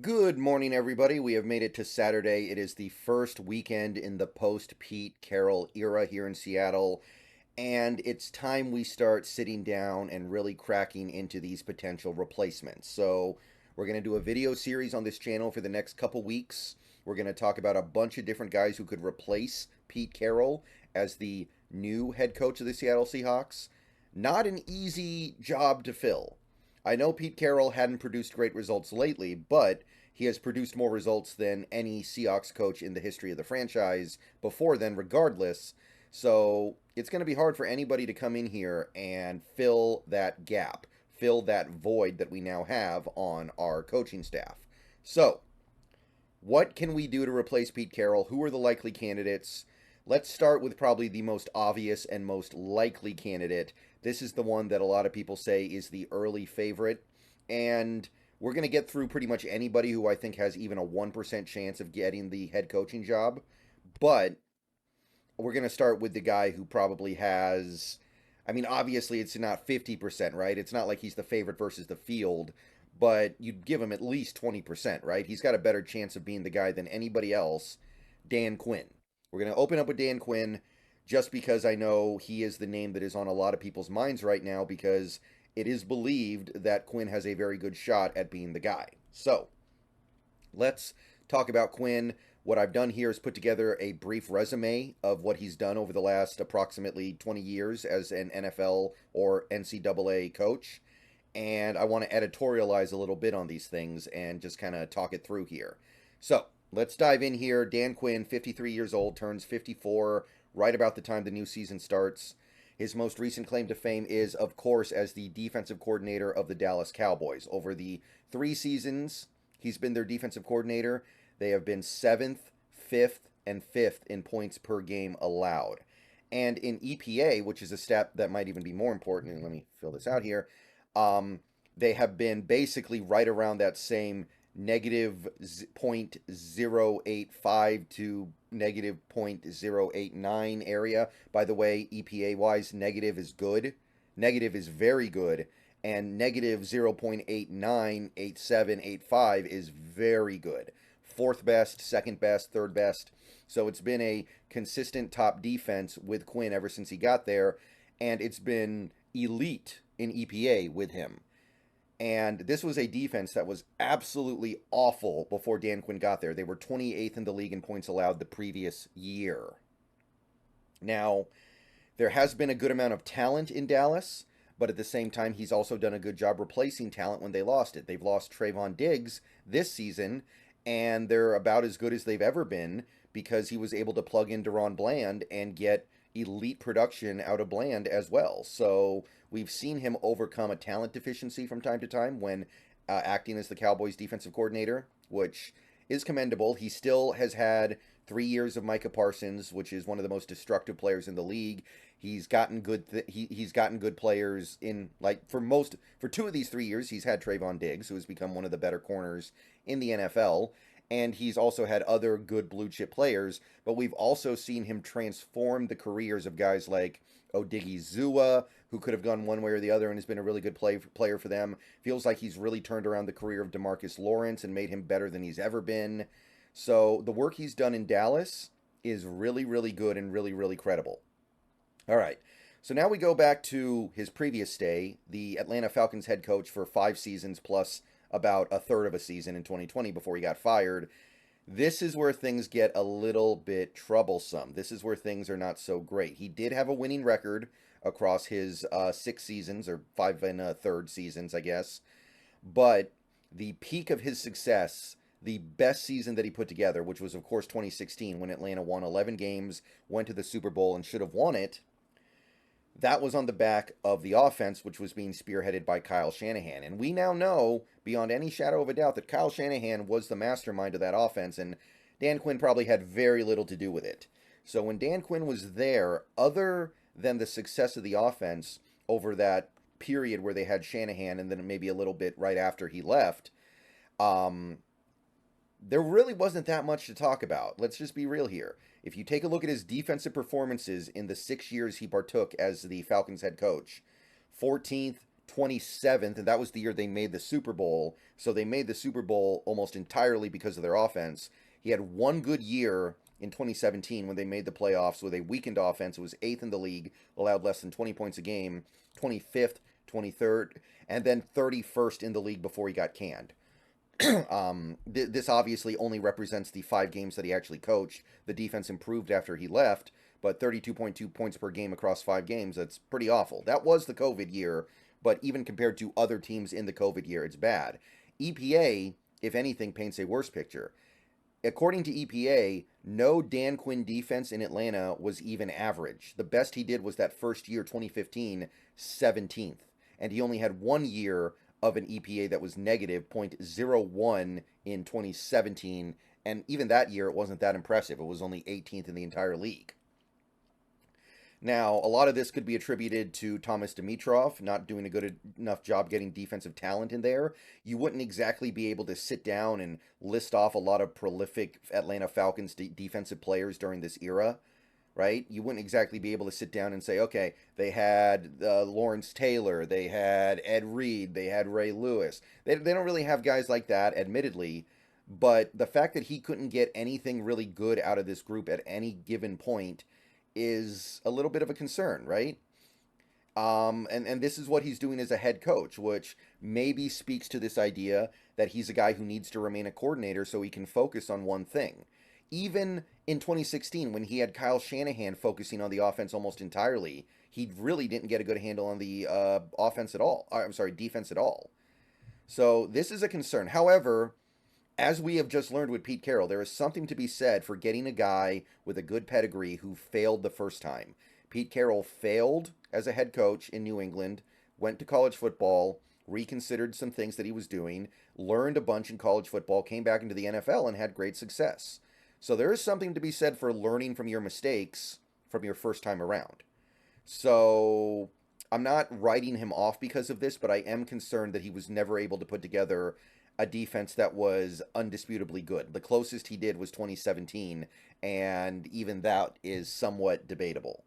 Good morning, everybody. We have made it to Saturday. It is the first weekend in the post Pete Carroll era here in Seattle, and it's time we start sitting down and really cracking into these potential replacements. So, we're going to do a video series on this channel for the next couple weeks. We're going to talk about a bunch of different guys who could replace Pete Carroll as the new head coach of the Seattle Seahawks. Not an easy job to fill. I know Pete Carroll hadn't produced great results lately, but he has produced more results than any Seahawks coach in the history of the franchise before then, regardless. So it's going to be hard for anybody to come in here and fill that gap, fill that void that we now have on our coaching staff. So, what can we do to replace Pete Carroll? Who are the likely candidates? Let's start with probably the most obvious and most likely candidate. This is the one that a lot of people say is the early favorite. And we're going to get through pretty much anybody who I think has even a 1% chance of getting the head coaching job. But we're going to start with the guy who probably has. I mean, obviously, it's not 50%, right? It's not like he's the favorite versus the field, but you'd give him at least 20%, right? He's got a better chance of being the guy than anybody else. Dan Quinn. We're going to open up with Dan Quinn just because I know he is the name that is on a lot of people's minds right now because it is believed that Quinn has a very good shot at being the guy. So, let's talk about Quinn. What I've done here is put together a brief resume of what he's done over the last approximately 20 years as an NFL or NCAA coach. And I want to editorialize a little bit on these things and just kind of talk it through here. So, let's dive in here. Dan Quinn, 53 years old, turns 54 right about the time the new season starts. His most recent claim to fame is, of course, as the defensive coordinator of the Dallas Cowboys. Over the 3 seasons he's been their defensive coordinator, they have been 7th, 5th, and 5th in points per game allowed. And in EPA, which is a stat that might even be more important, and let me fill this out here, they have been basically right around that same negative 0.085 to negative 0.089 area. By the way, EPA wise, negative is good. Negative is very good. And negative 0.898785 is very good. Fourth best, second best, third best. So it's been a consistent top defense with Quinn ever since he got there. And it's been elite in EPA with him. And this was a defense that was absolutely awful before Dan Quinn got there. They were 28th in the league in points allowed the previous year. Now, there has been a good amount of talent in Dallas, but at the same time, he's also done a good job replacing talent when they lost it. They've lost Trayvon Diggs this season, and they're about as good as they've ever been because he was able to plug in Deron Bland and get elite production out of Bland as well. So we've seen him overcome a talent deficiency from time to time when acting as the Cowboys defensive coordinator, which is commendable. He still has had 3 years of Micah Parsons, which is one of the most destructive players in the league. He's gotten good. He's gotten good players in for 2 of these 3 years. He's had Trayvon Diggs, who has become one of the better corners in the NFL. And he's also had other good blue chip players, but we've also seen him transform the careers of guys like Odigizua, who could have gone one way or the other and has been a really good player for them. Feels like he's really turned around the career of DeMarcus Lawrence and made him better than he's ever been. So the work he's done in Dallas is really, really good and really, really credible. All right. So now we go back to his previous stay, the Atlanta Falcons head coach for 5 seasons plus about a third of a season in 2020 before he got fired. This is where things get a little bit troublesome. This is where things are not so great. He did have a winning record across his 6 seasons, or 5 and a third seasons, I guess. But the peak of his success, the best season that he put together, which was, of course, 2016, when Atlanta won 11 games, went to the Super Bowl, and should have won it, that was on the back of the offense, which was being spearheaded by Kyle Shanahan. And we now know, beyond any shadow of a doubt, that Kyle Shanahan was the mastermind of that offense, and Dan Quinn probably had very little to do with it. So when Dan Quinn was there, other than the success of the offense over that period where they had Shanahan and then maybe a little bit right after he left, there really wasn't that much to talk about. Let's just be real here. If you take a look at his defensive performances in the 6 years he partook as the Falcons head coach, 14th, 27th, and that was the year they made the Super Bowl. So they made the Super Bowl almost entirely because of their offense. He had one good year in 2017 when they made the playoffs with a weakened offense. It was 8th in the league, allowed less than 20 points a game, 25th, 23rd, and then 31st in the league before he got canned. This obviously only represents the 5 games that he actually coached. The defense improved after he left, but 32.2 points per game across 5 games, that's pretty awful. That was the COVID year, but even compared to other teams in the COVID year, it's bad. EPA, if anything, paints a worse picture. According to EPA, no Dan Quinn defense in Atlanta was even average. The best he did was that first year, 2015, 17th. And he only had 1 year of an EPA that was negative 0.01 in 2017. And even that year, it wasn't that impressive. It was only 18th in the entire league. Now, a lot of this could be attributed to Thomas Dimitroff not doing a good enough job getting defensive talent in there. You wouldn't exactly be able to sit down and list off a lot of prolific Atlanta Falcons defensive players during this era, right? You wouldn't exactly be able to sit down and say, okay, they had Lawrence Taylor, they had Ed Reed, they had Ray Lewis. They don't really have guys like that, admittedly, but the fact that he couldn't get anything really good out of this group at any given point is a little bit of a concern, right? And this is what he's doing as a head coach, which maybe speaks to this idea that he's a guy who needs to remain a coordinator so he can focus on one thing. Even in 2016, when he had Kyle Shanahan focusing on the offense almost entirely, he really didn't get a good handle on the defense at all. So this is a concern. However, as we have just learned with Pete Carroll, there is something to be said for getting a guy with a good pedigree who failed the first time. Pete Carroll failed as a head coach in New England, went to college football, reconsidered some things that he was doing, learned a bunch in college football, came back into the NFL, and had great success. So there is something to be said for learning from your mistakes from your first time around. So I'm not writing him off because of this, but I am concerned that he was never able to put together a defense that was undisputably good. The closest he did was 2017, and even that is somewhat debatable.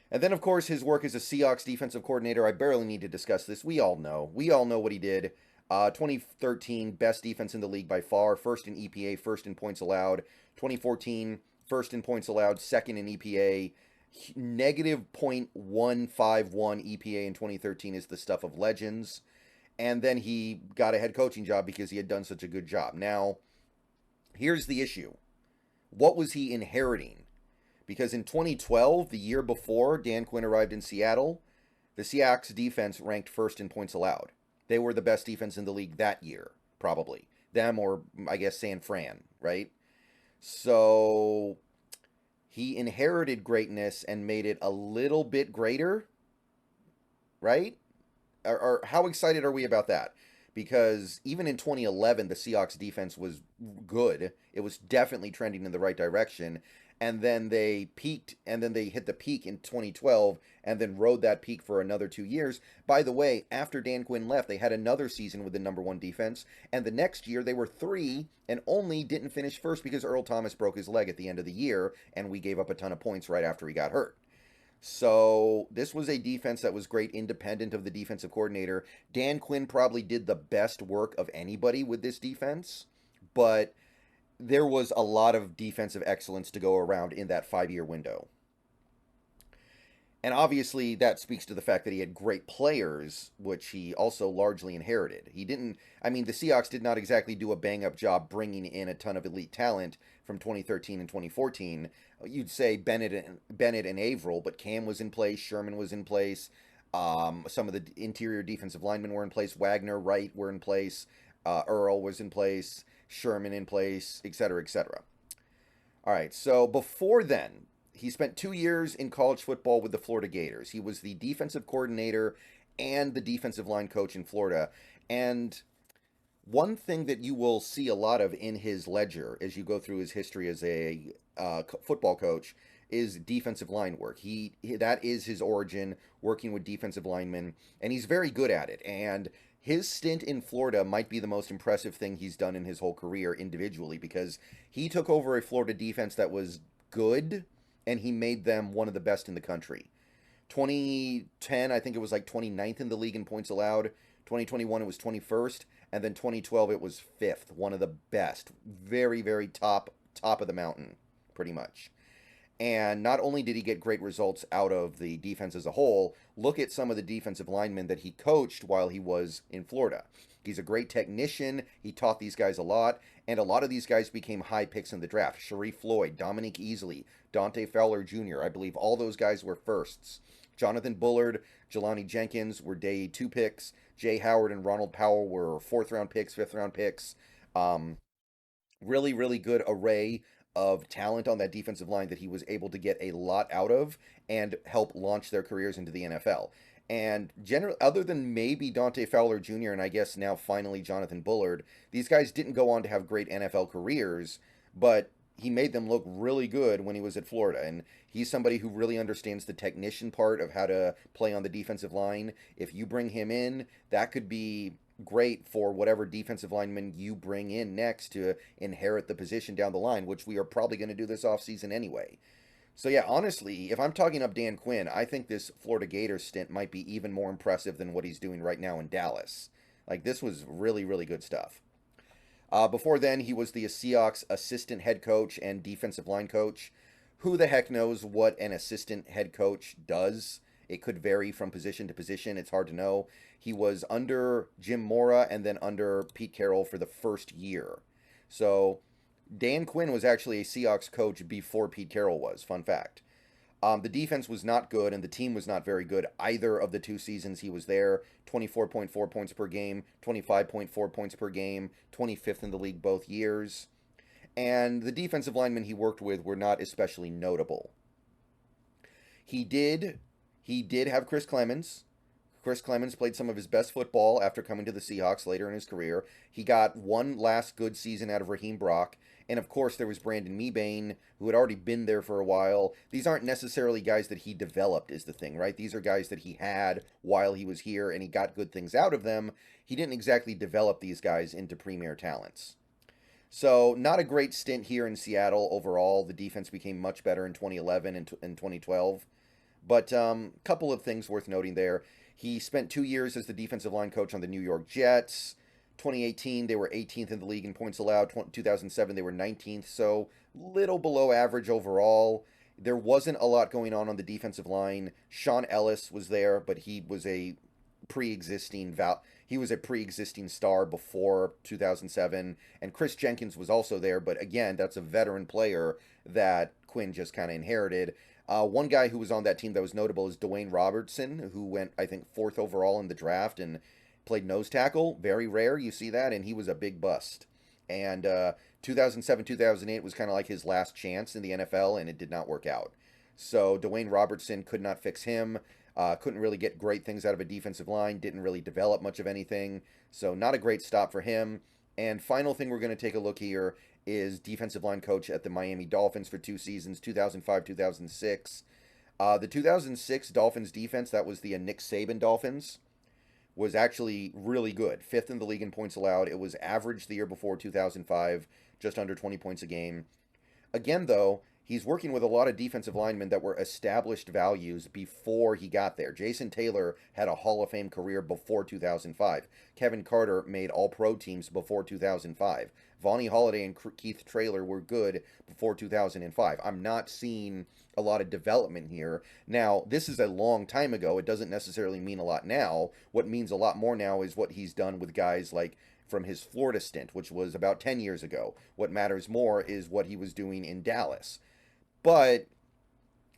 And then, of course, his work as a Seahawks defensive coordinator. I barely need to discuss this. We all know what he did. 2013, best defense in the league by far. First in EPA, first in points allowed. 2014, first in points allowed, second in EPA. Negative 0.151 EPA in 2013 is the stuff of legends. And then he got a head coaching job because he had done such a good job. Now, here's the issue. What was he inheriting? Because in 2012, the year before Dan Quinn arrived in Seattle, the Seahawks defense ranked first in points allowed. They were the best defense in the league that year, probably. Them or, I guess, San Fran, right? So he inherited greatness and made it a little bit greater, right? Or how excited are we about that? Because even in 2011, the Seahawks defense was good. It was definitely trending in the right direction. And then they peaked, and then they hit the peak in 2012, and then rode that peak for another 2 years. By the way, after Dan Quinn left, they had another season with the number 1 defense, and the next year they were 3 and only didn't finish first because Earl Thomas broke his leg at the end of the year, and we gave up a ton of points right after he got hurt. So this was a defense that was great, independent of the defensive coordinator. Dan Quinn probably did the best work of anybody with this defense, but there was a lot of defensive excellence to go around in that 5-year window. And obviously that speaks to the fact that he had great players, which he also largely inherited. The Seahawks did not exactly do a bang-up job bringing in a ton of elite talent from 2013 and 2014. You'd say Bennett and Averill, but Cam was in place, Sherman was in place, some of the interior defensive linemen were in place, Wagner, Wright were in place, Earl was in place, Sherman in place, etc., etc. All right, so before then, he spent 2 years in college football with the Florida Gators. He was the defensive coordinator and the defensive line coach in Florida. And one thing that you will see a lot of in his ledger as you go through his history as a football coach is defensive line work. That is his origin, working with defensive linemen, and he's very good at it. And his stint in Florida might be the most impressive thing he's done in his whole career individually, because he took over a Florida defense that was good, and he made them one of the best in the country. 2010, I think it was like 29th in the league in points allowed. 2021, it was 21st. And then 2012, it was 5th. One of the best. Very, very top of the mountain, pretty much. And not only did he get great results out of the defense as a whole, look at some of the defensive linemen that he coached while he was in Florida. He's a great technician. He taught these guys a lot. And a lot of these guys became high picks in the draft. Sharif Floyd, Dominique Easley, Dante Fowler Jr. I believe all those guys were firsts. Jonathan Bullard, Jelani Jenkins were day 2 picks. Jay Howard and Ronald Powell were 4th round picks, 5th round picks. Really, really good array of talent on that defensive line that he was able to get a lot out of and help launch their careers into the NFL. And generally, other than maybe Dante Fowler Jr. and I guess now finally Jonathan Bullard, these guys didn't go on to have great NFL careers, but he made them look really good when he was at Florida. And he's somebody who really understands the technician part of how to play on the defensive line. If you bring him in, that could be great for whatever defensive lineman you bring in next to inherit the position down the line, which we are probably going to do this offseason anyway. So yeah, honestly, if I'm talking up Dan Quinn, I think this Florida Gators stint might be even more impressive than what he's doing right now in Dallas. Like, this was really, really good stuff. Before then, he was the Seahawks assistant head coach and defensive line coach. Who the heck knows what an assistant head coach does? It could vary from position to position. It's hard to know. He was under Jim Mora and then under Pete Carroll for the first year. So Dan Quinn was actually a Seahawks coach before Pete Carroll was. Fun fact. The defense was not good, and the team was not very good either of the 2 seasons he was there. 24.4 points per game, 25.4 points per game, 25th in the league both years. And the defensive linemen he worked with were not especially notable. He did have Chris Clemens. Chris Clemens played some of his best football after coming to the Seahawks later in his career. He got one last good season out of Raheem Brock. And of course, there was Brandon Mebane, who had already been there for a while. These aren't necessarily guys that he developed, is the thing, right? These are guys that he had while he was here, and he got good things out of them. He didn't exactly develop these guys into premier talents. So, not a great stint here in Seattle overall. The defense became much better in 2011 and 2012. But a couple of things worth noting there. He spent 2 years as the defensive line coach on the New York Jets. 2018, they were 18th in the league in points allowed. 2007, they were 19th, so little below average overall. There wasn't a lot going on the defensive line. Sean Ellis was there, but he was a pre-existing star before 2007, and Chris Jenkins was also there, but again, that's a veteran player that Quinn just kind of inherited. One guy who was on that team that was notable is Dwayne Robertson, who went, I think, 4th overall in the draft and played nose tackle. Very rare, you see that, and he was a big bust. And 2007, 2008 was kind of like his last chance in the NFL, and it did not work out. So Dwayne Robertson could not fix him, couldn't really get great things out of a defensive line, didn't really develop much of anything. So not a great stop for him. And final thing we're going to take a look here is defensive line coach at the Miami Dolphins for 2 seasons, 2005, 2006. The 2006 Dolphins defense, that was the Nick Saban Dolphins, was actually really good. 5th in the league in points allowed. It was average the year before 2005, just under 20 points a game. Again, though, he's working with a lot of defensive linemen that were established values before he got there. Jason Taylor had a Hall of Fame career before 2005. Kevin Carter made All-Pro teams before 2005. Vonnie Holliday and Keith Traylor were good before 2005. I'm not seeing a lot of development here. Now, this is a long time ago. It doesn't necessarily mean a lot now. What means a lot more now is what he's done with guys like from his Florida stint, which was about 10 years ago. What matters more is what he was doing in Dallas. But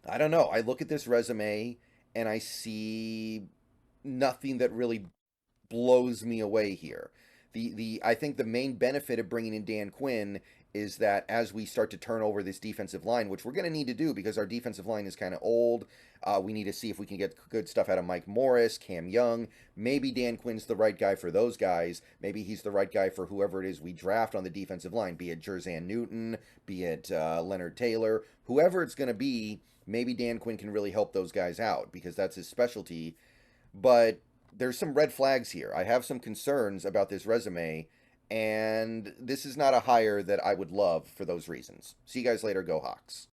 I don't know. I look at this resume and I see nothing that really blows me away here. I think the main benefit of bringing in Dan Quinn is that as we start to turn over this defensive line, which we're going to need to do because our defensive line is kind of old, we need to see if we can get good stuff out of Mike Morris, Cam Young. Maybe Dan Quinn's the right guy for those guys. Maybe he's the right guy for whoever it is we draft on the defensive line, be it Jerzan Newton, be it Leonard Taylor, whoever it's going to be. Maybe Dan Quinn can really help those guys out because that's his specialty. But there's some red flags here. I have some concerns about this resume, and this is not a hire that I would love for those reasons. See you guys later. Go Hawks.